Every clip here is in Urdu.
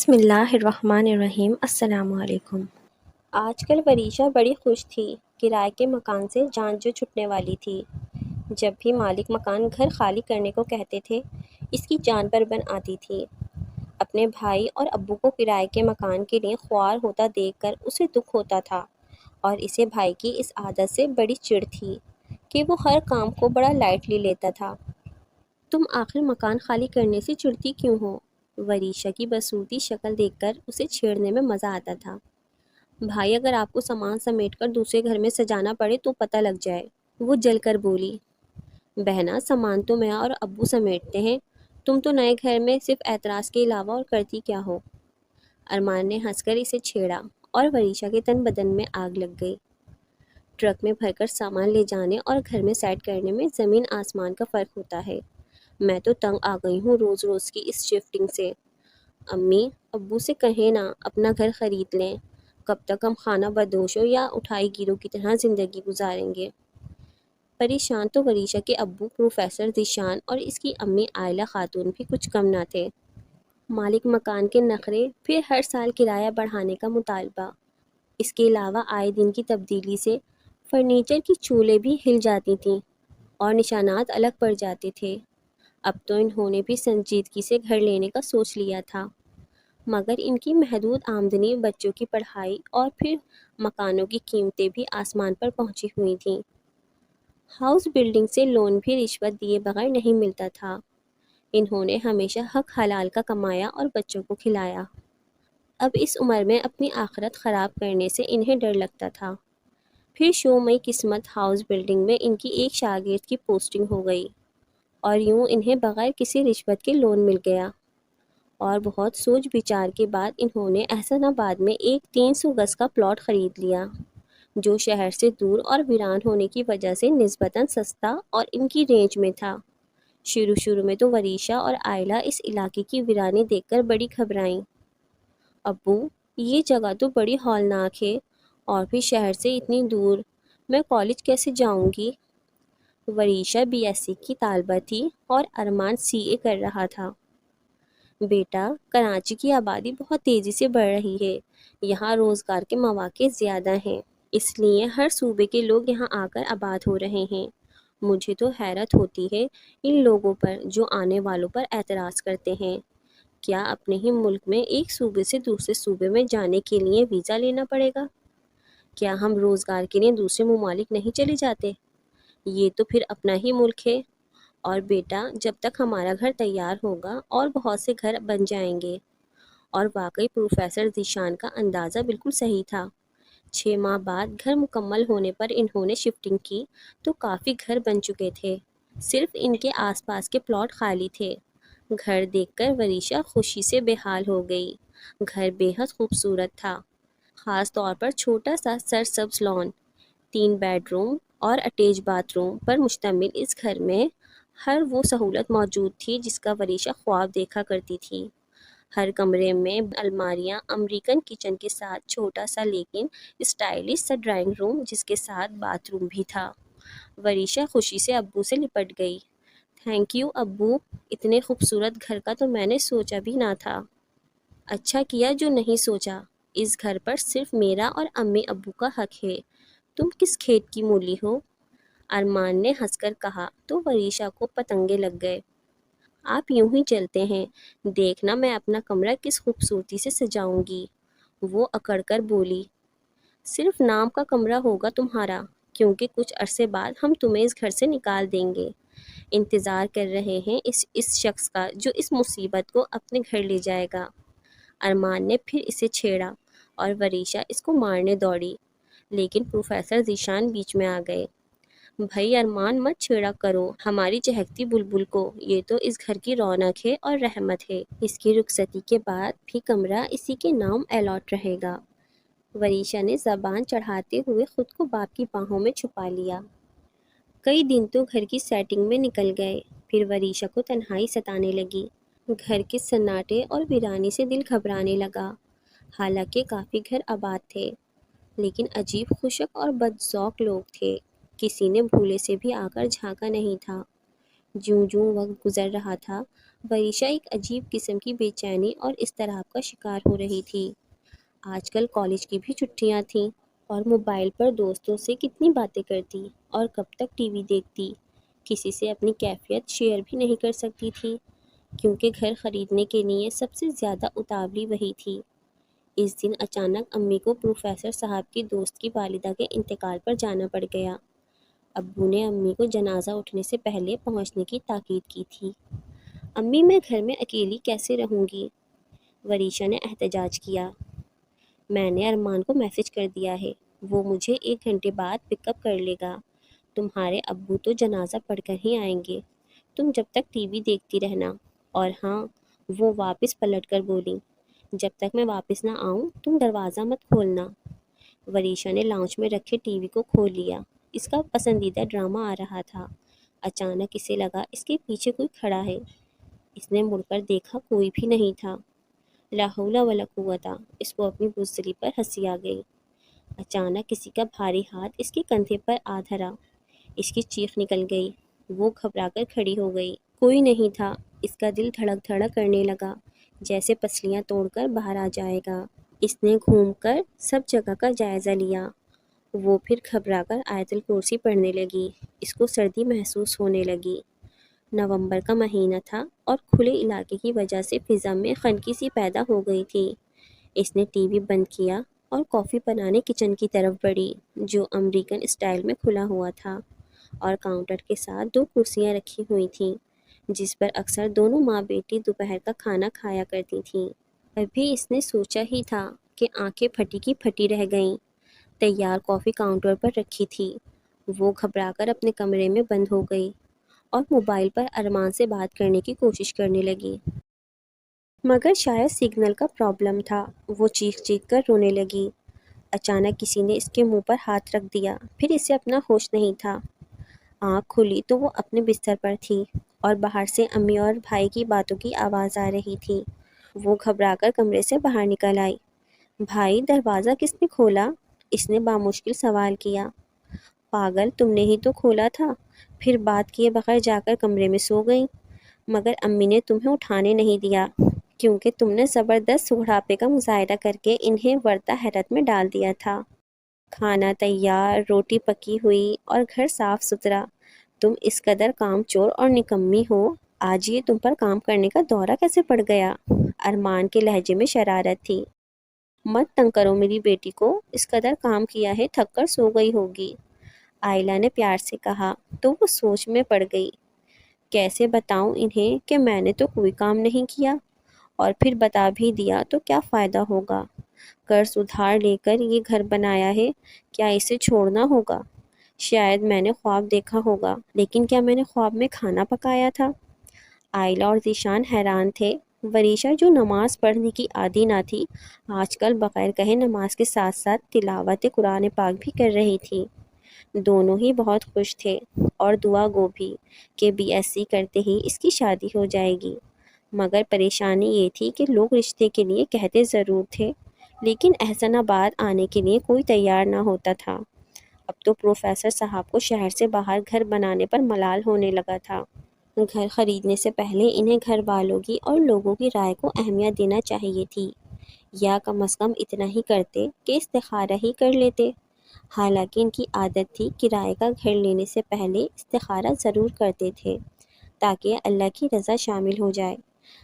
بسم اللہ الرحمن الرحیم۔ السلام علیکم۔ آج کل وریشہ بڑی خوش تھی۔ کرائے کے مکان سے جان جو چھٹنے والی تھی۔ جب بھی مالک مکان گھر خالی کرنے کو کہتے تھے اس کی جان پر بن آتی تھی۔ اپنے بھائی اور ابو کو کرائے کے مکان کے لیے خوار ہوتا دیکھ کر اسے دکھ ہوتا تھا، اور اسے بھائی کی اس عادت سے بڑی چڑ تھی کہ وہ ہر کام کو بڑا لائٹلی لیتا تھا۔ تم آخر مکان خالی کرنے سے چڑتی کیوں ہو؟ وریشہ کی بدصورتی شکل دیکھ کر اسے چھیڑنے میں مزہ آتا تھا۔ بھائی اگر آپ کو سامان سمیٹ کر دوسرے گھر میں سجانا پڑے تو پتہ لگ جائے، وہ جل کر بولی۔ بہنا، سامان تو میں اور ابو سمیٹتے ہیں، تم تو نئے گھر میں صرف اعتراض کے علاوہ اور کرتی کیا ہو؟ ارمان نے ہنس کر اسے چھیڑا اور وریشہ کے تن بدن میں آگ لگ گئی۔ ٹرک میں بھر کر سامان لے جانے اور گھر میں سیٹ کرنے میں زمین آسمان کا فرق ہوتا ہے۔ میں تو تنگ آ گئی ہوں روز روز کی اس شفٹنگ سے۔ امی ابو سے کہیں نا اپنا گھر خرید لیں، کب تک ہم خانہ بدوشوں یا اٹھائی گیروں کی طرح زندگی گزاریں گے؟ پریشان تو وریشہ کے ابو پروفیسر ذیشان اور اس کی امی عائلہ خاتون بھی کچھ کم نہ تھے۔ مالک مکان کے نخرے، پھر ہر سال کرایہ بڑھانے کا مطالبہ، اس کے علاوہ آئے دن کی تبدیلی سے فرنیچر کی چولیں بھی ہل جاتی تھیں اور نشانات الگ پڑ جاتے تھے۔ اب تو انہوں نے بھی سنجیدگی سے گھر لینے کا سوچ لیا تھا، مگر ان کی محدود آمدنی، بچوں کی پڑھائی اور پھر مکانوں کی قیمتیں بھی آسمان پر پہنچی ہوئی تھیں۔ ہاؤس بلڈنگ سے لون بھی رشوت دیے بغیر نہیں ملتا تھا۔ انہوں نے ہمیشہ حق حلال کا کمایا اور بچوں کو کھلایا۔ اب اس عمر میں اپنی آخرت خراب کرنے سے انہیں ڈر لگتا تھا۔ پھر شو مئی قسمت، ہاؤس بلڈنگ میں ان کی ایک شاگرد کی پوسٹنگ ہو گئی اور یوں انہیں بغیر کسی رشوت کے لون مل گیا، اور بہت سوچ بچار کے بعد انہوں نے احسن آباد میں ایک 300 گز کا پلاٹ خرید لیا، جو شہر سے دور اور ویران ہونے کی وجہ سے نسبتاً سستا اور ان کی رینج میں تھا۔ شروع میں تو وریشہ اور عائلہ اس علاقے کی ویرانی دیکھ کر بڑی گھبرائیں۔ ابو، یہ جگہ تو بڑی ہولناک ہے، اور پھر شہر سے اتنی دور، میں کالج کیسے جاؤں گی؟ وریشہ BSc کی طالبہ تھی اور ارمان CA کر رہا تھا۔ بیٹا، کراچی کی آبادی بہت تیزی سے بڑھ رہی ہے، یہاں روزگار کے مواقع زیادہ ہیں، اس لیے ہر صوبے کے لوگ یہاں آ کر آباد ہو رہے ہیں۔ مجھے تو حیرت ہوتی ہے ان لوگوں پر جو آنے والوں پر اعتراض کرتے ہیں۔ کیا اپنے ہی ملک میں ایک صوبے سے دوسرے صوبے میں جانے کے لیے ویزا لینا پڑے گا؟ کیا ہم روزگار کے لیے دوسرے ممالک نہیں چلے جاتے؟ یہ تو پھر اپنا ہی ملک ہے۔ اور بیٹا، جب تک ہمارا گھر تیار ہوگا اور بہت سے گھر بن جائیں گے۔ اور واقعی پروفیسر ذیشان کا اندازہ بالکل صحیح تھا۔ 6 ماہ بعد گھر مکمل ہونے پر انہوں نے شفٹنگ کی تو کافی گھر بن چکے تھے، صرف ان کے آس پاس کے پلاٹ خالی تھے۔ گھر دیکھ کر وریشہ خوشی سے بے حال ہو گئی۔ گھر بے حد خوبصورت تھا، خاص طور پر چھوٹا سا سرسبز لان، 3 بیڈ روم اور اٹیچ باتھ روم پر مشتمل اس گھر میں ہر وہ سہولت موجود تھی جس کا وریشہ خواب دیکھا کرتی تھی۔ ہر کمرے میں الماریاں، امریکن کچن کے ساتھ چھوٹا سا لیکن اسٹائلش سا ڈرائنگ روم جس کے ساتھ باتھ روم بھی تھا۔ وریشہ خوشی سے ابو سے لپٹ گئی۔ تھینک یو ابو، اتنے خوبصورت گھر کا تو میں نے سوچا بھی نہ تھا۔ اچھا کیا جو نہیں سوچا، اس گھر پر صرف میرا اور امی ابو کا حق ہے۔ تم کس کھیت کی مولی ہو؟ ارمان نے ہنس کر کہا تو وریشہ کو پتنگے لگ گئے۔ آپ یوں ہی چلتے ہیں، دیکھنا میں اپنا کمرہ کس خوبصورتی سے سجاؤں گی، وہ اکڑ کر بولی۔ صرف نام کا کمرہ ہوگا تمہارا، کیونکہ کچھ عرصے بعد ہم تمہیں اس گھر سے نکال دیں گے۔ انتظار کر رہے ہیں اس شخص کا جو اس مصیبت کو اپنے گھر لے جائے گا۔ ارمان نے پھر اسے چھیڑا اور وریشہ اس کو مارنے دوڑی، لیکن پروفیسر ذیشان بیچ میں آ گئے۔ بھائی ارمان، مت چھیڑا کرو ہماری چہکتی بلبل کو، یہ تو اس گھر کی رونق ہے اور رحمت ہے، اس کی رخصتی کے بعد بھی کمرہ اسی کے نام الاٹ رہے گا۔ وریشہ نے زبان چڑھاتے ہوئے خود کو باپ کی باہوں میں چھپا لیا۔ کئی دن تو گھر کی سیٹنگ میں نکل گئے، پھر وریشہ کو تنہائی ستانے لگی۔ گھر کے سناٹے اور ویرانی سے دل گھبرانے لگا۔ حالانکہ کافی گھر آباد تھے، لیکن عجیب خشک اور بدذوق لوگ تھے، کسی نے بھولے سے بھی آ کر جھانکا نہیں تھا۔ جوں جوں وقت گزر رہا تھا، وریشا ایک عجیب قسم کی بے چینی اور اضطراب کا شکار ہو رہی تھی۔ آج کل کالج کی بھی چھٹیاں تھیں اور موبائل پر دوستوں سے کتنی باتیں کرتی اور کب تک ٹی وی دیکھتی۔ کسی سے اپنی کیفیت شیئر بھی نہیں کر سکتی تھی کیونکہ گھر خریدنے کے لیے سب سے زیادہ اتاولی وہی تھی۔ اس دن اچانک امی کو پروفیسر صاحب کی دوست کی والدہ کے انتقال پر جانا پڑ گیا۔ ابو نے امی کو جنازہ اٹھنے سے پہلے پہنچنے کی تاکید کی تھی۔ امی میں گھر میں اکیلی کیسے رہوں گی؟ وریشا نے احتجاج کیا۔ میں نے ارمان کو میسج کر دیا ہے، وہ مجھے 1 گھنٹے بعد پک اپ کر لے گا۔ تمہارے ابو تو جنازہ پڑھ کر ہی آئیں گے، تم جب تک ٹی وی دیکھتی رہنا۔ اور ہاں، وہ واپس پلٹ کر بولی، جب تک میں واپس نہ آؤں تم دروازہ مت کھولنا۔ وریشا نے لاؤنج میں رکھے ٹی وی کو کھول لیا۔ اس کا پسندیدہ ڈرامہ آ رہا تھا۔ اچانک اسے لگا اس کے پیچھے کوئی کھڑا ہے۔ اس نے مڑ کر دیکھا، کوئی بھی نہیں تھا۔ لا حول ولا قوت، اس کو اپنی بزدلی پر ہنسی آ گئی۔ اچانک کسی کا بھاری ہاتھ اس کے کندھے پر آ دھرا۔ اس کی چیخ نکل گئی۔ وہ گھبرا کر کھڑی ہو گئی۔ کوئی نہیں تھا۔ اس کا دل دھڑک دھڑک کرنے لگا، جیسے پسلیاں توڑ کر باہر آ جائے گا۔ اس نے گھوم کر سب جگہ کا جائزہ لیا۔ وہ پھر گھبرا کر آیت الکرسی پڑھنے لگی۔ اس کو سردی محسوس ہونے لگی۔ نومبر کا مہینہ تھا اور کھلے علاقے کی وجہ سے فضا میں خنکی سی پیدا ہو گئی تھی۔ اس نے ٹی وی بند کیا اور کافی بنانے کچن کی طرف بڑھی، جو امریکن اسٹائل میں کھلا ہوا تھا اور کاؤنٹر کے ساتھ 2 کرسیاں رکھی ہوئی تھیں، جس پر اکثر دونوں ماں بیٹی دوپہر کا کھانا کھایا کرتی تھیں۔ ابھی اس نے سوچا ہی تھا کہ آنکھیں پھٹی کی پھٹی رہ گئیں۔ تیار کافی کاؤنٹر پر رکھی تھی۔ وہ گھبرا کر اپنے کمرے میں بند ہو گئی اور موبائل پر ارمان سے بات کرنے کی کوشش کرنے لگی، مگر شاید سگنل کا پرابلم تھا۔ وہ چیخ چیخ کر رونے لگی۔ اچانک کسی نے اس کے منہ پر ہاتھ رکھ دیا، پھر اسے اپنا ہوش نہیں تھا۔ آنکھ کھلی تو وہ اپنے بستر پر تھی اور باہر سے امی اور بھائی کی باتوں کی آواز آ رہی تھی۔ وہ گھبرا کر کمرے سے باہر نکل آئی۔ بھائی، دروازہ کس نے کھولا؟ اس نے بامشکل سوال کیا۔ پاگل، تم نے ہی تو کھولا تھا، پھر بات کیے بغیر جا کر کمرے میں سو گئی۔ مگر امی نے تمہیں اٹھانے نہیں دیا کیونکہ تم نے زبردست سگڑاپے کا مظاہرہ کر کے انہیں ورطہ حیرت میں ڈال دیا تھا۔ کھانا تیار، روٹی پکی ہوئی اور گھر صاف ستھرا۔ تم اس قدر کام چور اور نکمی ہو، آج یہ تم پر کام کرنے کا دورہ کیسے پڑ گیا؟ ارمان کے لہجے میں شرارت تھی۔ مت تنگ کرو میری بیٹی کو، اس قدر کام کیا ہے، تھک کر سو گئی ہوگی، آئلہ نے پیار سے کہا تو وہ سوچ میں پڑ گئی۔ کیسے بتاؤں انہیں کہ میں نے تو کوئی کام نہیں کیا، اور پھر بتا بھی دیا تو کیا فائدہ ہوگا؟ قرض ادھار لے کر یہ گھر بنایا ہے، کیا اسے چھوڑنا ہوگا؟ شاید میں نے خواب دیکھا ہوگا، لیکن کیا میں نے خواب میں کھانا پکایا تھا؟ آئلہ اور ذیشان حیران تھے۔ وریشا، جو نماز پڑھنے کی عادی نہ تھی، آج کل بغیر کہے نماز کے ساتھ ساتھ تلاوت قرآن پاک بھی کر رہی تھی۔ دونوں ہی بہت خوش تھے اور دعا گو بھی کہ BSc کرتے ہی اس کی شادی ہو جائے گی۔ مگر پریشانی یہ تھی کہ لوگ رشتے کے لیے کہتے ضرور تھے، لیکن احسن آباد آنے کے لیے کوئی تیار نہ ہوتا تھا۔ اب تو پروفیسر صاحب کو شہر سے باہر گھر بنانے پر ملال ہونے لگا تھا۔ گھر خریدنے سے پہلے انہیں گھر والوں کی اور لوگوں کی رائے کو اہمیت دینا چاہیے تھی، یا کم از کم اتنا ہی کرتے کہ استخارہ ہی کر لیتے۔ حالانکہ ان کی عادت تھی کرائے کا گھر لینے سے پہلے استخارہ ضرور کرتے تھے تاکہ اللہ کی رضا شامل ہو جائے،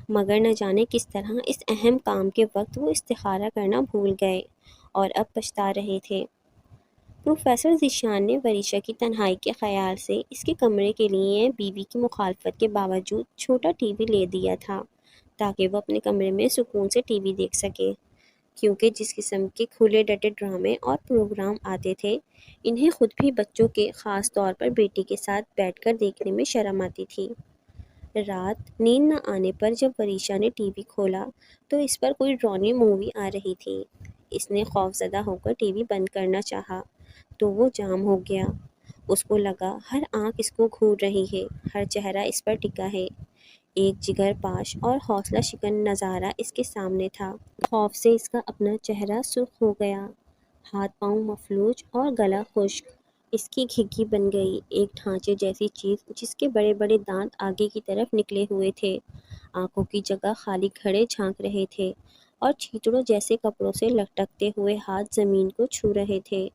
مگر نہ جانے کس طرح اس اہم کام کے وقت وہ استخارہ کرنا بھول گئے اور اب پچھتا رہے تھے۔ پروفیسر ذیشان نے وریشا کی تنہائی کے خیال سے اس کے کمرے کے لیے بیوی کی مخالفت کے باوجود چھوٹا ٹی وی لے دیا تھا تاکہ وہ اپنے کمرے میں سکون سے ٹی وی دیکھ سکے، کیونکہ جس قسم کے کھلے ڈٹے ڈرامے اور پروگرام آتے تھے، انہیں خود بھی بچوں کے، خاص طور پر بیٹی کے ساتھ بیٹھ کر دیکھنے میں شرم آتی تھی۔ رات نیند نہ آنے پر جب وریشا نے ٹی وی کھولا تو اس پر کوئی ڈرامے مووی آ رہی تھی۔ اس نے خوفزدہ ہو کر ٹی وی بند کرنا چاہا تو وہ جام ہو گیا۔ اس کو لگا ہر آنکھ اس کو گھور رہی ہے، ہر چہرہ اس پر ٹکا ہے۔ ایک جگر پاش اور حوصلہ شکن نظارہ اس کے سامنے تھا۔ خوف سے اس کا اپنا چہرہ سرخ ہو گیا، ہاتھ پاؤں مفلوج اور گلا خشک۔ اس کی گھگی بن گئی، ایک ڈھانچے جیسی چیز جس کے بڑے بڑے دانت آگے کی طرف نکلے ہوئے تھے۔ آنکھوں کی جگہ خالی گھڑے جھانک رہے تھے اور چیتڑوں جیسے کپڑوں سے لٹکتے ہوئے ہاتھ زمین کو چھو رہے تھے۔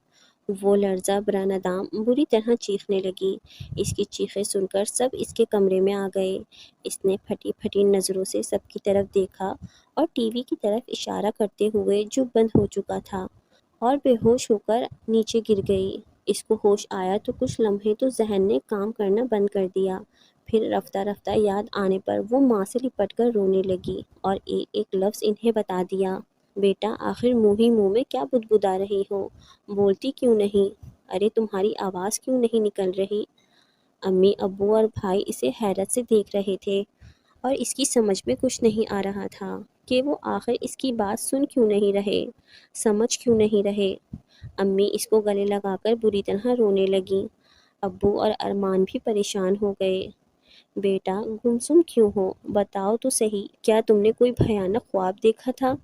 وہ لرزہ برآمدام بری طرح چیخنے لگی۔ اس کی چیخیں سن کر سب اس کے کمرے میں آ گئے۔ اس نے پھٹی پھٹی نظروں سے سب کی طرف دیکھا اور ٹی وی کی طرف اشارہ کرتے ہوئے جو بند ہو چکا تھا اور بے ہوش ہو کر نیچے گر گئی۔ اس کو ہوش آیا تو کچھ لمحے تو ذہن نے کام کرنا بند کر دیا، پھر رفتہ رفتہ یاد آنے پر وہ ماں سے لپٹ کر رونے لگی اور ایک ایک لفظ انہیں بتا دیا۔ بیٹا آخر منہ ہی منہ میں کیا بدبدا رہی ہو؟ بولتی کیوں نہیں؟ ارے تمہاری آواز کیوں نہیں نکل رہی؟ امی ابو اور بھائی اسے حیرت سے دیکھ رہے تھے اور اس کی سمجھ میں کچھ نہیں آ رہا تھا کہ وہ آخر اس کی بات سن کیوں نہیں رہے، سمجھ کیوں نہیں رہے۔ امی اس کو گلے لگا کر بری طرح رونے لگیں۔ ابو اور ارمان بھی پریشان ہو گئے۔ بیٹا گمسم کیوں ہو؟ بتاؤ تو صحیح، کیا تم نے کوئی بھیانک خواب دیکھا تھا؟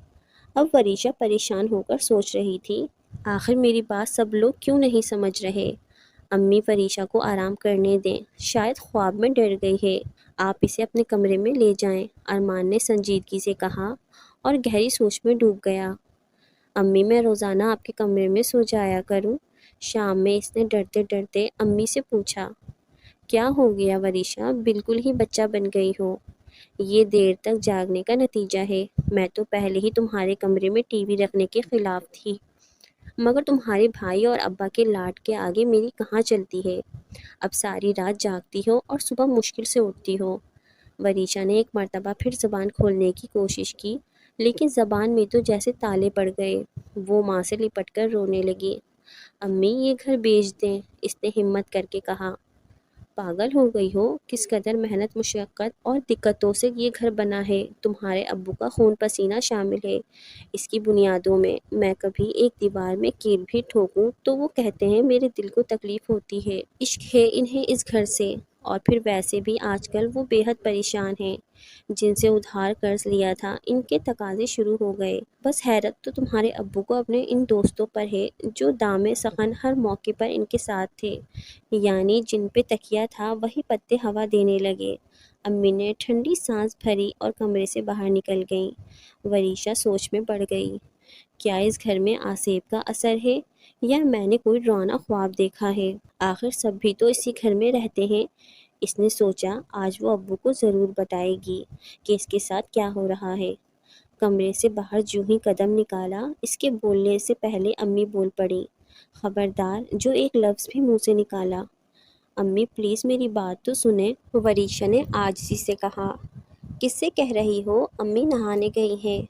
اب وریشہ پریشان ہو کر سوچ رہی تھی، آخر میری بات سب لوگ کیوں نہیں سمجھ رہے؟ امی وریشہ کو آرام کرنے دیں، شاید خواب میں ڈر گئی ہے، آپ اسے اپنے کمرے میں لے جائیں، ارمان نے سنجیدگی سے کہا اور گہری سوچ میں ڈوب گیا۔ امی میں روزانہ آپ کے کمرے میں سو جایا کروں؟ شام میں اس نے ڈرتے ڈرتے امی سے پوچھا۔ کیا ہو گیا وریشہ، بالکل ہی بچہ بن گئی ہو؟ یہ دیر تک جاگنے کا نتیجہ ہے۔ میں تو پہلے ہی تمہارے کمرے میں ٹی وی رکھنے کے خلاف تھی، مگر تمہارے بھائی اور ابا کے لاڈ کے آگے میری کہاں چلتی ہے؟ اب ساری رات جاگتی ہو اور صبح مشکل سے اٹھتی ہو۔ وریشہ نے ایک مرتبہ پھر زبان کھولنے کی کوشش کی، لیکن زبان میں تو جیسے تالے پڑ گئے۔ وہ ماں سے لپٹ کر رونے لگی۔ امی یہ گھر بیچ دیں، اس نے ہمت کر کے کہا۔ پاگل ہو گئی ہو؟ کس قدر محنت مشقت اور دقتوں سے یہ گھر بنا ہے، تمہارے ابو کا خون پسینہ شامل ہے اس کی بنیادوں میں۔ میں کبھی ایک دیوار میں کیل بھی ٹھوکوں تو وہ کہتے ہیں میرے دل کو تکلیف ہوتی ہے، عشق ہے انہیں اس گھر سے۔ اور پھر ویسے بھی آج کل وہ بے حد پریشان ہیں، جن سے ادھار قرض لیا تھا ان کے تقاضے شروع ہو گئے۔ بس حیرت تو تمہارے ابو کو اپنے ان دوستوں پر ہے جو دامِ سخن ہر موقع پر ان کے ساتھ تھے، یعنی جن پہ تکیہ تھا وہی پتے ہوا دینے لگے۔ امی نے ٹھنڈی سانس بھری اور کمرے سے باہر نکل گئیں۔ وریشہ سوچ میں پڑ گئی، کیا اس گھر میں آسیب کا اثر ہے یا میں نے کوئی ڈراؤنا خواب دیکھا ہے؟ آخر سب بھی تو اسی گھر میں رہتے ہیں۔ اس نے سوچا آج وہ ابو کو ضرور بتائے گی کہ اس کے ساتھ کیا ہو رہا ہے۔ کمرے سے باہر جو ہی قدم نکالا، اس کے بولنے سے پہلے امی بول پڑی، خبردار جو ایک لفظ بھی منہ سے نکالا۔ امی پلیز میری بات تو سنیں، وریشہ نے عاجزی سے کہا۔ کس سے کہہ رہی ہو؟ امی نہانے گئی ہیں،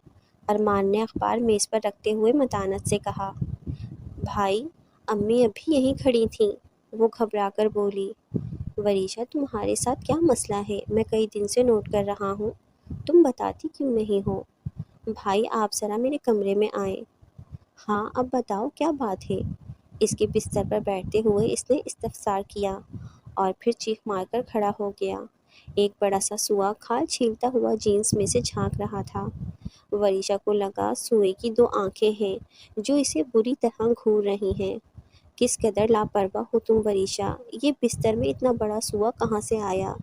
ارمان نے اخبار میز پر رکھتے ہوئے متانت سے کہا۔ بھائی، امی ابھی یہیں کھڑی تھیں، وہ گھبرا کر بولی۔ وریشہ تمہارے ساتھ کیا مسئلہ ہے؟ میں کئی دن سے نوٹ کر رہا ہوں، تم بتاتی کیوں نہیں ہو؟ بھائی آپ ذرا میرے کمرے میں آئیں۔ ہاں اب بتاؤ کیا بات ہے؟ اس کے بستر پر بیٹھتے ہوئے اس نے استفسار کیا اور پھر چیخ مار کر کھڑا ہو گیا۔ ایک بڑا سا سوا کھال چھیلتا ہوا جینس میں سے جھانک رہا تھا۔ وریشہ کو لگا سوئے کی دو آنکھیں ہیں جو اسے بری طرح گھور رہی ہیں۔ کس قدر لاپرواہ ہو تم وریشہ، یہ بستر میں اتنا بڑا سوا کہاں سے آیا؟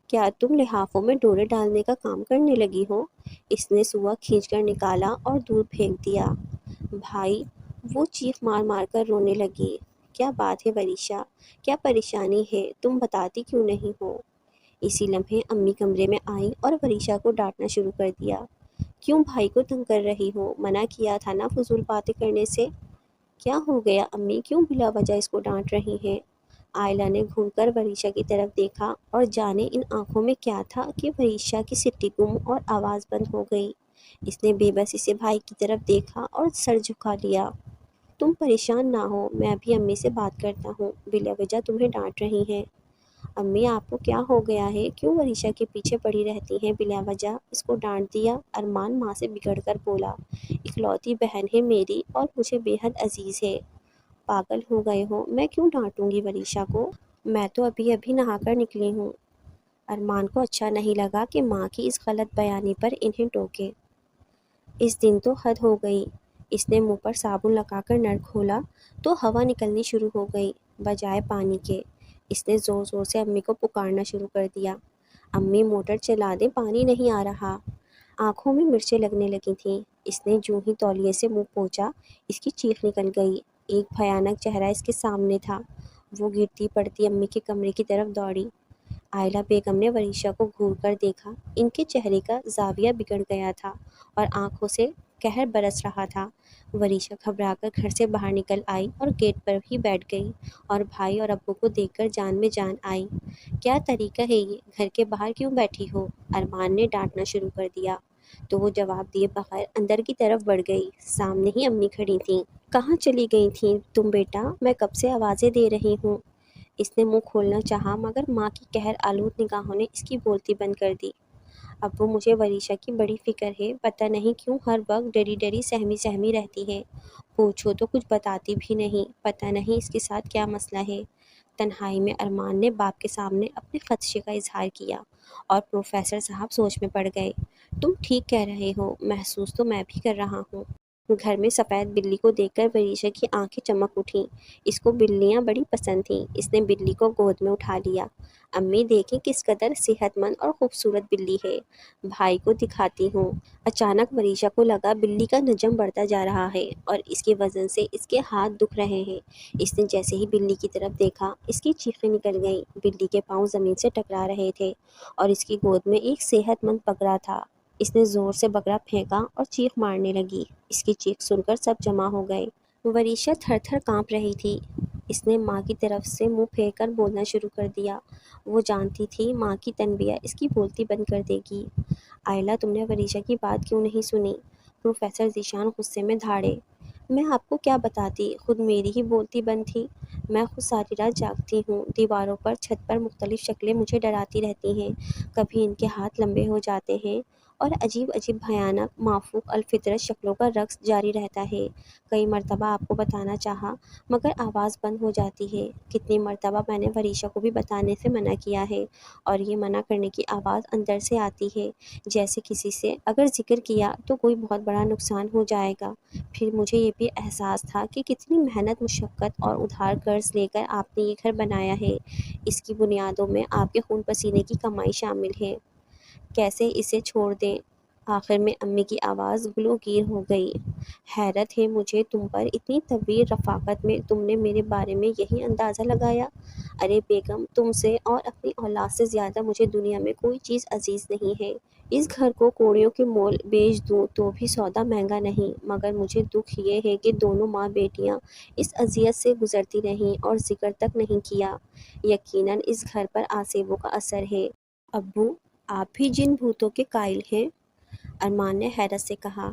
کیا تم لحافوں میں ڈورے ڈالنے کا کام کرنے لگی ہو؟ اس نے سوا کھینچ کر نکالا اور دور پھینک دیا۔ بھائی، وہ چیخ مار مار کر رونے لگی۔ کیا بات ہے وریشہ، کیا پریشانی ہے، تم بتاتی کیوں نہیں ہو؟ اسی لمحے امی کمرے میں آئیں اور وریشہ کو ڈانٹنا شروع کر دیا۔ کیوں بھائی کو تنگ کر رہی ہو؟ منع کیا تھا نا فضول باتیں کرنے سے۔ کیا ہو گیا امی، کیوں بلا وجہ اس کو ڈانٹ رہی ہیں؟ عائلہ نے گھوم کر وریشہ کی طرف دیکھا اور جانے ان آنکھوں میں کیا تھا کہ وریشہ کی سٹی گم اور آواز بند ہو گئی۔ اس نے بے بسی سے بھائی کی طرف دیکھا اور سر جھکا لیا۔ تم پریشان نہ ہو، میں ابھی امی سے بات کرتا ہوں، بلا وجہ تمہیں ڈانٹ رہی ہیں۔ امی آپ کو کیا ہو گیا ہے، کیوں وریشہ کے پیچھے پڑی رہتی ہیں بلا وجہ؟ اس کو ڈانٹ دیا، ارمان ماں سے بگڑ کر بولا۔ اکلوتی بہن ہے میری اور مجھے بے حد عزیز ہے۔ پاگل ہو گئے ہو، میں کیوں ڈانٹوں گی وریشہ کو؟ میں تو ابھی ابھی نہا کر نکلی ہوں۔ ارمان کو اچھا نہیں لگا کہ ماں کی اس غلط بیانی پر انہیں ٹوکے۔ اس دن تو حد ہو گئی۔ اس نے منہ پر صابن لگا کر نل کھولا تو ہوا نکلنی شروع ہو گئی بجائے پانی کے۔ اس نے زور زور سے امی کو پکارنا شروع کر دیا۔ امی موٹر چلا دیں، پانی نہیں آ رہا۔ آنکھوں میں مرچیں لگنے لگی تھیں۔ اس نے جو ہی تولیے سے منہ پہنچا، اس کی چیخ نکل گئی۔ ایک بھیانک چہرہ اس کے سامنے تھا۔ وہ گرتی پڑتی امی کے کمرے کی طرف دوڑی۔ عائلہ بیگم نے وریشہ کو گھور کر دیکھا۔ ان کے چہرے کا زاویہ بگڑ گیا تھا اور آنکھوں سے قہر برس رہا تھا۔ وریشہ گھبرا کر گھر سے باہر نکل آئی اور گیٹ پر ہی بیٹھ گئی اور بھائی اور ابو کو دیکھ کر جان میں جان آئی۔ کیا طریقہ ہے یہ؟ گھر کے باہر کیوں بیٹھی ہو؟ ارمان نے ڈانٹنا شروع کر دیا تو وہ جواب دیے بغیر اندر کی طرف بڑھ گئی۔ سامنے ہی امی کھڑی تھیں۔ کہاں چلی گئی تھیں تم بیٹا؟ میں کب سے آوازیں دے رہی ہوں۔ اس نے منہ کھولنا چاہا مگر ماں کی قہر آلود نگاہوں نے اس کی بولتی بند کر دی۔ ابو مجھے وریشہ کی بڑی فکر ہے، پتہ نہیں کیوں ہر وقت ڈری ڈری سہمی سہمی رہتی ہے، پوچھو تو کچھ بتاتی بھی نہیں، پتہ نہیں اس کے ساتھ کیا مسئلہ ہے۔ تنہائی میں ارمان نے باپ کے سامنے اپنے خدشے کا اظہار کیا اور پروفیسر صاحب سوچ میں پڑ گئے۔ تم ٹھیک کہہ رہے ہو، محسوس تو میں بھی کر رہا ہوں۔ گھر میں سفید بلی کو دیکھ کر وریشہ کی آنکھیں چمک اٹھیں۔ اس کو بلیاں بڑی پسند تھیں۔ اس نے بلی کو گود میں اٹھا لیا۔ امی دیکھیں کس قدر صحت مند اور خوبصورت بلی ہے، بھائی کو دکھاتی ہوں۔ اچانک وریشہ کو لگا بلی کا نجم بڑھتا جا رہا ہے اور اس کے وزن سے اس کے ہاتھ دکھ رہے ہیں۔ اس نے جیسے ہی بلی کی طرف دیکھا، اس کی چیخیں نکل گئیں۔ بلی کے پاؤں زمین سے ٹکرا رہے تھے اور اس کی گود میں ایک صحت مند بکرا تھا۔ اس نے زور سے بکرا پھینکا اور چیخ مارنے لگی۔ اس کی چیخ سن کر سب جمع ہو گئے۔ وریشہ تھر تھر کانپ رہی تھی۔ اس نے ماں کی طرف سے منہ پھیر کر بولنا شروع کر دیا۔ وہ جانتی تھی ماں کی تنبیہ اس کی بولتی بند کر دے گی۔ آئلہ تم نے وریشہ کی بات کیوں نہیں سنی؟ پروفیسر ذیشان غصے میں دھاڑے۔ میں آپ کو کیا بتاتی، خود میری ہی بولتی بند تھی۔ میں خود ساری رات جاگتی ہوں، دیواروں پر چھت پر مختلف شکلیں مجھے ڈراتی رہتی ہیں، کبھی ان کے ہاتھ لمبے ہو جاتے ہیں اور عجیب عجیب بھیانک مافوق الفطرت شکلوں کا رقص جاری رہتا ہے۔ کئی مرتبہ آپ کو بتانا چاہا مگر آواز بند ہو جاتی ہے۔ کتنی مرتبہ میں نے وریشہ کو بھی بتانے سے منع کیا ہے اور یہ منع کرنے کی آواز اندر سے آتی ہے، جیسے کسی سے اگر ذکر کیا تو کوئی بہت بڑا نقصان ہو جائے گا۔ پھر مجھے یہ بھی احساس تھا کہ کتنی محنت مشقت اور ادھار قرض لے کر آپ نے یہ گھر بنایا ہے، اس کی بنیادوں میں آپ کے خون پسینے کی کمائی شامل ہے، کیسے اسے چھوڑ دیں؟ آخر میں امی کی آواز گلوگیر ہو گئی۔ حیرت ہے مجھے تم پر، اتنی طویل رفاقت میں تم نے میرے بارے میں یہی اندازہ لگایا؟ ارے بیگم، تم سے اور اپنی اولاد سے زیادہ مجھے دنیا میں کوئی چیز عزیز نہیں ہے۔ اس گھر کو کوڑیوں کے مول بیچ دوں تو بھی سودا مہنگا نہیں، مگر مجھے دکھ یہ ہے کہ دونوں ماں بیٹیاں اس اذیت سے گزرتی رہیں اور ذکر تک نہیں کیا۔ یقیناً اس گھر پر آسیبوں کا اثر ہے۔ ابو، آپ بھی جن بھوتوں کے قائل ہیں؟ ارمان نے حیرت سے کہا۔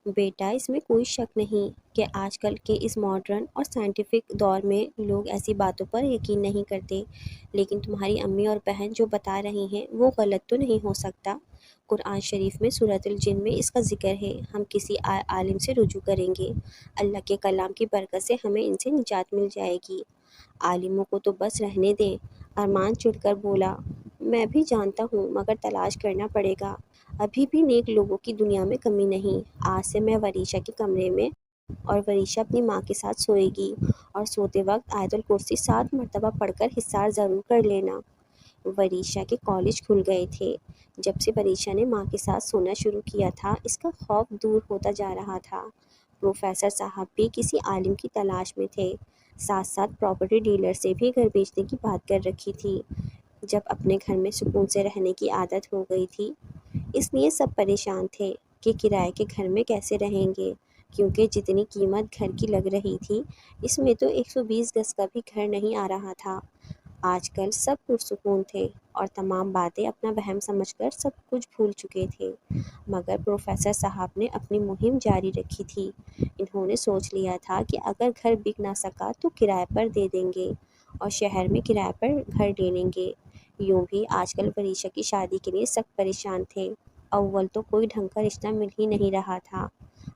بیٹا، اس میں کوئی شک نہیں کہ آج کل کے اس ماڈرن اور سائنٹیفک دور میں لوگ ایسی باتوں پر یقین نہیں کرتے، لیکن تمہاری امی اور بہن جو بتا رہی ہیں وہ غلط تو نہیں ہو سکتا۔ قرآن شریف میں سورۃ الجن میں اس کا ذکر ہے۔ ہم کسی عالم سے رجوع کریں گے، اللہ کے کلام کی برکت سے ہمیں ان سے نجات مل جائے گی۔ عالموں کو تو بس رہنے دیں، ارمان چڑھ کر بولا۔ میں بھی جانتا ہوں مگر تلاش کرنا پڑے گا، ابھی بھی نیک لوگوں کی دنیا میں کمی نہیں۔ آج سے میں وریشہ کے کمرے میں اور وریشہ اپنی ماں کے ساتھ سوئے گی، اور سوتے وقت آیت الکرسی 7 مرتبہ پڑھ کر حصار ضرور کر لینا۔ وریشہ کے کالج کھل گئے تھے۔ جب سے وریشہ نے ماں کے ساتھ سونا شروع کیا تھا، اس کا خوف دور ہوتا جا رہا تھا۔ پروفیسر صاحب بھی کسی عالم کی تلاش میں تھے، ساتھ ساتھ پراپرٹی ڈیلر سے بھی گھر بیچنے کی بات کر رکھی تھی۔ جب اپنے گھر میں سکون سے رہنے کی عادت ہو گئی تھی، اس لیے سب پریشان تھے کہ کرائے کے گھر میں کیسے رہیں گے، کیونکہ جتنی قیمت گھر کی لگ رہی تھی اس میں تو 120 گز کا بھی گھر نہیں آ رہا تھا۔ آج کل سب پرسکون تھے اور تمام باتیں اپنا وہم سمجھ کر سب کچھ بھول چکے تھے، مگر پروفیسر صاحب نے اپنی مہم جاری رکھی تھی۔ انہوں نے سوچ لیا تھا کہ اگر گھر بک نہ سکا تو کرائے پر دے دیں گے اور شہر میں کرائے پر گھر لے لیں گے۔ یوں بھی آج کل وریشہ کی شادی کے لیے سخت پریشان تھے۔ اول تو کوئی ڈھنگ کا رشتہ مل ہی نہیں رہا تھا،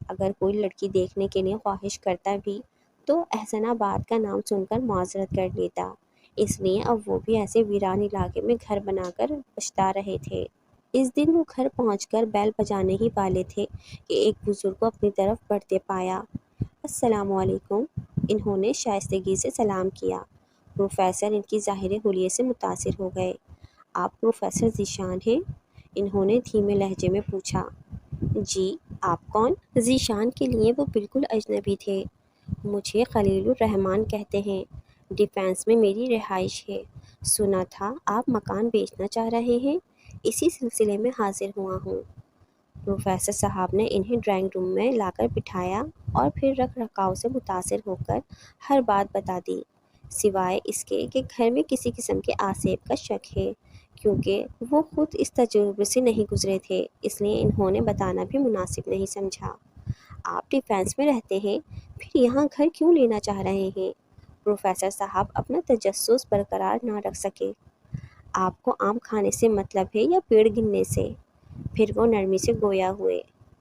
اگر کوئی لڑکی دیکھنے کے لیے خواہش کرتا بھی تو احسن آباد کا نام سن کر معذرت کر لیتا، اس لیے اب وہ بھی ایسے ویران علاقے میں گھر بنا کر پچھتا رہے تھے۔ اس دن وہ گھر پہنچ کر بیل بجانے ہی والے تھے کہ ایک بزرگ کو اپنی طرف بڑھتے پایا۔ السلام علیکم، انہوں نے شائستگی سے سلام کیا۔ پروفیسر ان کی ظاہر حلیے سے متاثر ہو گئے۔ آپ پروفیسر ذیشان ہیں؟ انہوں نے دھیمے لہجے میں پوچھا۔ جی، آپ کون؟ ذیشان کے لیے وہ بالکل اجنبی تھے۔ مجھے خلیل الرحمن کہتے ہیں، ڈیفینس میں میری رہائش ہے۔ سنا تھا آپ مکان بیچنا چاہ رہے ہیں، اسی سلسلے میں حاضر ہوا ہوں۔ پروفیسر صاحب نے انہیں ڈرائنگ روم میں لا کر بٹھایا اور پھر رکھ رکھاؤ سے متاثر ہو کر ہر بات بتا دی، سوائے اس کے کہ گھر میں کسی قسم کے آسیب کا شک ہے۔ کیونکہ وہ خود اس تجربے سے نہیں گزرے تھے، اس لیے انہوں نے بتانا بھی مناسب نہیں سمجھا۔ آپ ڈیفینس میں رہتے ہیں، پھر یہاں گھر کیوں لینا چاہ رہے ہیں؟ پروفیسر صاحب اپنا تجسس برقرار نہ رکھ سکے۔ آپ کو آم کھانے سے مطلب ہے یا پیڑ گننے سے؟ پھر وہ نرمی سے گویا ہوئے۔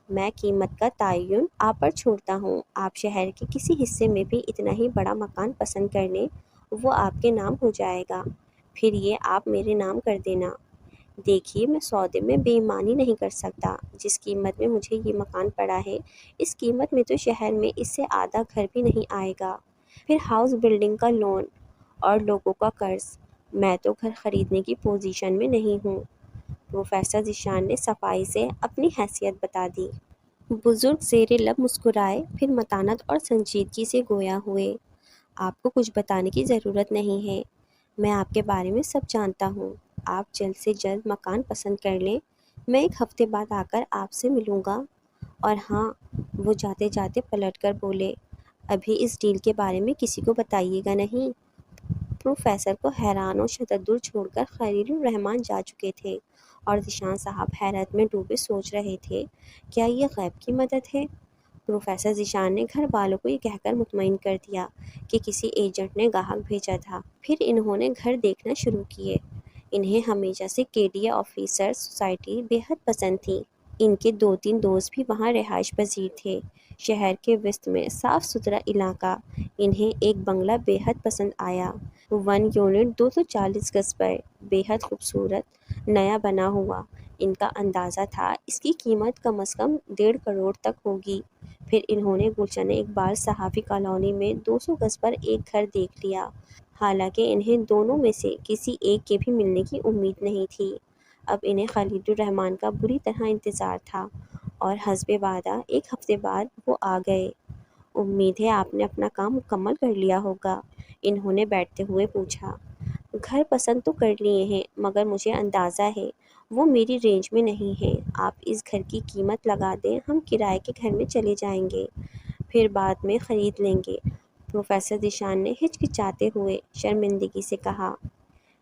میں قیمت کا تعین آپ پر چھوڑتا ہوں۔ آپ شہر کے کسی حصے میں بھی اتنا ہی بڑا مکان پسند کر لیں، وہ آپ کے نام ہو جائے گا، پھر یہ آپ میرے نام کر دینا۔ دیکھیے، میں سودے میں بے ایمانی نہیں کر سکتا۔ جس قیمت میں مجھے یہ مکان پڑا ہے، اس قیمت میں تو شہر میں اس سے آدھا گھر بھی نہیں آئے گا۔ پھر ہاؤس بلڈنگ کا لون اور لوگوں کا قرض، میں تو گھر خریدنے کی پوزیشن میں نہیں ہوں۔ پروفیسر ذیشان نے صفائی سے اپنی حیثیت بتا دی۔ بزرگ زیر لب مسکرائے، پھر متانت اور سنجیدگی سے گویا ہوئے۔ آپ کو کچھ بتانے کی ضرورت نہیں ہے، میں آپ کے بارے میں سب جانتا ہوں۔ آپ جلد سے جلد مکان پسند کر لیں، میں ایک ہفتے بعد آ کر آپ سے ملوں گا۔ اور ہاں، وہ جاتے جاتے پلٹ کر بولے، ابھی اس ڈیل کے بارے میں کسی کو بتائیے گا نہیں۔ پروفیسر کو حیران و شتدر چھوڑ کر خلیل الرحمن جا چکے تھے اور ذیشان صاحب حیرت میں ڈوبے سوچ رہے تھے، کیا یہ غیب کی مدد ہے؟ پروفیسر ذیشان نے گھر والوں کو یہ کہہ کر مطمئن کر دیا کہ کسی ایجنٹ نے گاہک بھیجا تھا۔ پھر انہوں نے گھر دیکھنا شروع کیے۔ انہیں ہمیشہ سے کیڈیا آفیسر سوسائٹی بے حد پسند تھی۔ ان کے 2-3 دوست بھی وہاں رہائش پذیر تھے۔ شہر کے وسط میں صاف ستھرا علاقہ، انہیں ایک بنگلہ بے حد پسند آیا۔ 1 یونٹ 240 گز پر، بے حد خوبصورت، نیا بنا ہوا۔ ان کا اندازہ تھا اس کی قیمت کم از کم 1.5 کروڑ تک ہوگی۔ پھر انہوں نے گلشن اقبال صحافی کالونی میں 200 گز پر ایک گھر دیکھ لیا، حالانکہ انہیں دونوں میں سے کسی ایک کے بھی ملنے کی امید نہیں تھی۔ اب انہیں خلیل الرحمن کا بری طرح انتظار تھا اور حسب وعدہ ایک ہفتے بعد وہ آ گئے۔ امید ہے آپ نے اپنا کام مکمل کر لیا ہوگا، انہوں نے بیٹھتے ہوئے پوچھا۔ گھر پسند تو کر لیے ہیں، مگر مجھے اندازہ ہے وہ میری رینج میں نہیں ہے۔ آپ اس گھر کی قیمت لگا دیں، ہم کرائے کے گھر میں چلے جائیں گے، پھر بعد میں خرید لیں گے۔ پروفیسر ذیشان نے ہچکچاتے ہوئے شرمندگی سے کہا،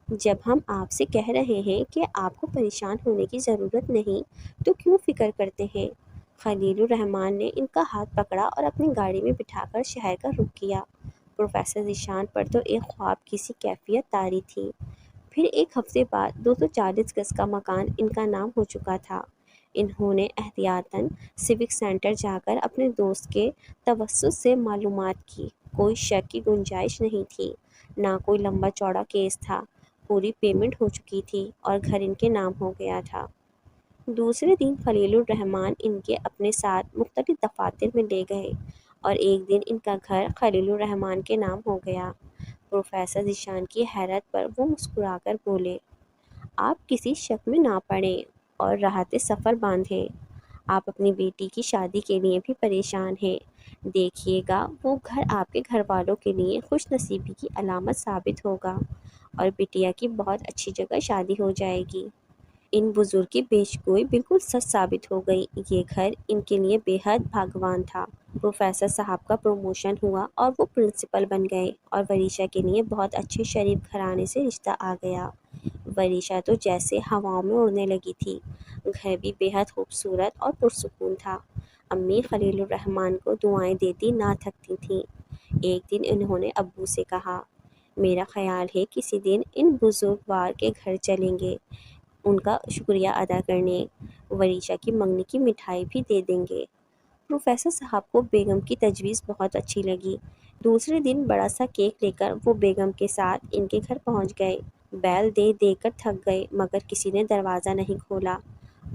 جب ہم آپ سے کہہ رہے ہیں کہ آپ کو پریشان ہونے کی ضرورت نہیں، تو کیوں فکر کرتے ہیں؟ خلیل الرحمن نے ان کا ہاتھ پکڑا اور اپنی گاڑی میں بٹھا کر شہر کا رخ کیا۔ پروفیسر ذیشان پر تو ایک خواب کی سی کیفیت طاری تھی۔ پھر ایک ہفتے بعد 240 گز کا مکان ان کا نام ہو چکا تھا۔ انہوں نے احتیاطاً سیوک سینٹر جا کر اپنے دوست کے توسط سے معلومات کی۔ کوئی شک کی گنجائش نہیں تھی، نہ کوئی لمبا چوڑا کیس تھا، پوری پیمنٹ ہو چکی تھی اور گھر ان کے نام ہو گیا تھا۔ دوسرے دن خلیل الرحمن ان کے اپنے ساتھ مختلف دفاتر میں لے گئے اور ایک دن ان کا گھر خلیل الرحمن کے نام ہو گیا۔ پروفیسر ذیشان کی حیرت پر وہ مسکرا کر بولے، آپ کسی شک میں نہ پڑیں اور راحت سفر باندھیں۔ آپ اپنی بیٹی کی شادی کے لیے بھی پریشان ہیں، دیکھیے گا وہ گھر آپ کے گھر والوں کے لیے خوش نصیبی کی علامت ثابت ہوگا اور بٹیا کی بہت اچھی جگہ شادی ہو جائے گی۔ ان بزرگ کی پیش گوئی بالکل سچ ثابت ہو گئی۔ یہ گھر ان کے لیے بے حد بھاگوان تھا۔ پروفیسر صاحب کا پروموشن ہوا اور وہ پرنسپل بن گئے اور وریشا کے لیے بہت اچھے شریف گھرانے سے رشتہ آ گیا۔ وریشا تو جیسے ہواؤں میں اڑنے لگی تھی۔ گھر بھی بے حد خوبصورت اور پرسکون تھا۔ امی خلیل الرحمن کو دعائیں دیتی نہ تھکتی تھیں۔ ایک دن انہوں نے ابو سے کہا، میرا خیال ہے کسی دن ان بزرگوار کے گھر چلیں گے، ان کا شکریہ ادا کرنے، وریشا کی منگنی کی مٹھائی بھی دے دیں گے۔ پروفیسر صاحب کو بیگم کی تجویز بہت اچھی لگی۔ دوسرے دن بڑا سا کیک لے کر وہ بیگم کے ساتھ ان کے گھر پہنچ گئے۔ بیل دے دے کر تھک گئے، مگر کسی نے دروازہ نہیں کھولا۔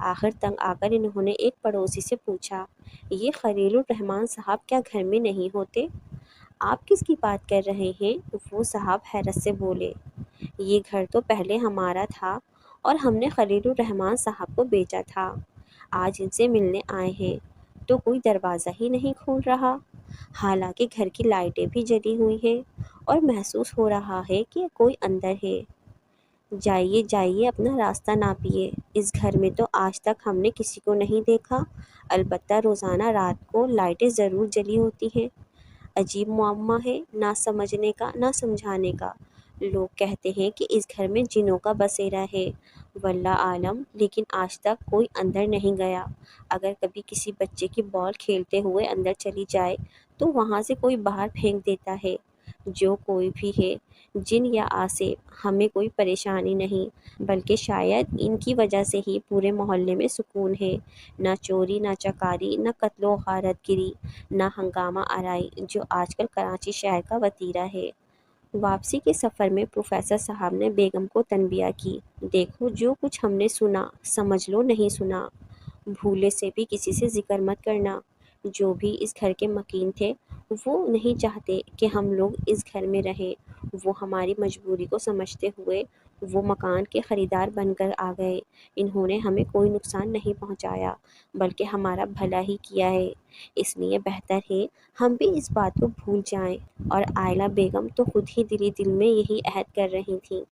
آخر تنگ آ کر انہوں نے ایک پڑوسی سے پوچھا، یہ خلیل الرحمن صاحب کیا گھر میں نہیں ہوتے؟ آپ کس کی بات کر رہے ہیں؟ وہ صاحب حیرت سے بولے، یہ گھر تو پہلے ہمارا تھا اور ہم نے خلیل الرحمن صاحب کو بیچا تھا۔ آج ان سے ملنے آئے ہیں تو کوئی دروازہ ہی نہیں کھول رہا، حالانکہ گھر کی لائٹیں بھی جلی ہوئی ہیں اور محسوس ہو رہا ہے کہ کوئی اندر ہے۔ جائیے جائیے، اپنا راستہ ناپیے، اس گھر میں تو آج تک ہم نے کسی کو نہیں دیکھا، البتہ روزانہ رات کو لائٹیں ضرور جلی ہوتی ہیں۔ عجیب معمہ ہے، نہ سمجھنے کا نہ سمجھانے کا۔ لوگ کہتے ہیں کہ اس گھر میں جنوں کا بسیرا ہے، واللہ عالم، لیکن آج تک کوئی اندر نہیں گیا۔ اگر کبھی کسی بچے کی بال کھیلتے ہوئے اندر چلی جائے تو وہاں سے کوئی باہر پھینک دیتا ہے۔ جو کوئی بھی ہے، جن یا آصف، ہمیں کوئی پریشانی نہیں، بلکہ شاید ان کی وجہ سے ہی پورے محلے میں سکون ہے۔ نہ چوری، نہ چکاری، نہ قتل و غارت گری، نہ ہنگامہ آرائی، جو آج کل کراچی شہر کا وتیرہ ہے۔ واپسی کے سفر میں پروفیسر صاحب نے بیگم کو تنبیہ کی، دیکھو جو کچھ ہم نے سنا، سمجھ لو نہیں سنا، بھولے سے بھی کسی سے ذکر مت کرنا۔ جو بھی اس گھر کے مکین تھے وہ نہیں چاہتے کہ ہم لوگ اس گھر میں رہیں، وہ ہماری مجبوری کو سمجھتے ہوئے وہ مکان کے خریدار بن کر آ گئے۔ انہوں نے ہمیں کوئی نقصان نہیں پہنچایا، بلکہ ہمارا بھلا ہی کیا ہے۔ اس لیے بہتر ہے ہم بھی اس بات کو بھول جائیں۔ اور عائلہ بیگم تو خود ہی دل میں یہی عہد کر رہی تھیں۔